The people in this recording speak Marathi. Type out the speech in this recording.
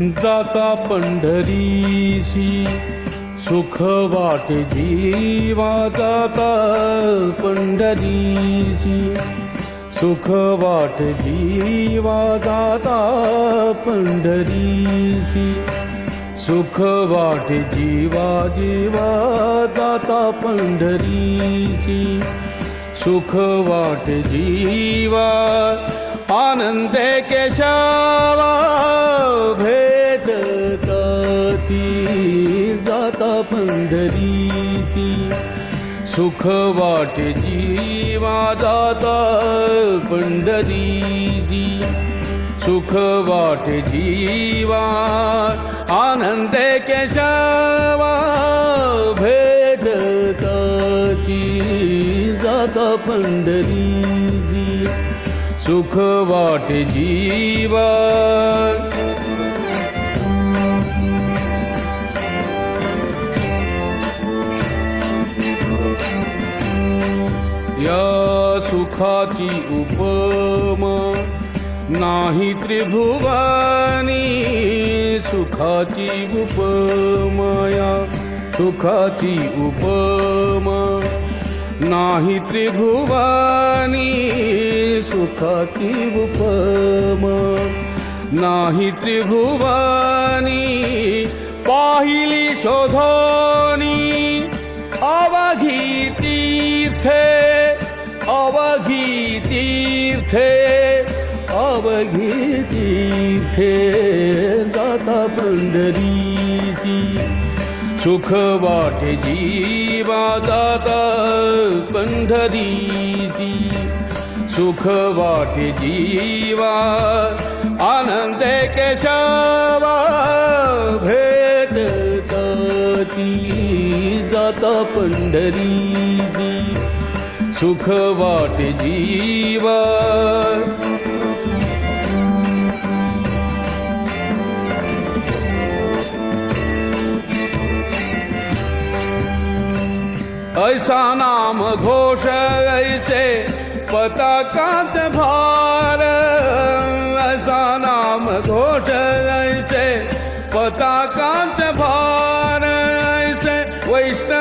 जाता पंढरीसी सुख वाटे जीवा जाता पंढरीसी सुख वाटे जीवा जाता पंढरीसी सुख वाटे जीवा जीवा जाता पंढरीसी सुख वाटे जीवा आनंदे केशवा भेटताती जाता पंढरीसी सुख वाटे जीवा जाता पंढरीसी सुख वाटे जीवा आनंदे केशवा भेटताती जाता पंढरीसी सुख वाटे जीवा या सुखाची उपमा नाही त्रिभुवनी सुखाची उपमा या सुखाची उपमा नाही त्रिभुवनी सुखाची उपमा नाही त्रिभुवनी पाहिली शोधोनी अवघी तीर्थे अवघी तीर्थे अवघी तीर्थे जाता पंढरीसी सुख वाटे जीवा जाता पंढरीसी सुख वाटे जीवा आनंदे केशवा भेटताती जाता पंढरीसी सुख वाटे जीवा ऐसा नाम घोष ऐसे पताकाच भार ऐसा नाम घोष ऐसे पताकाच भार ऐसे वैष्णव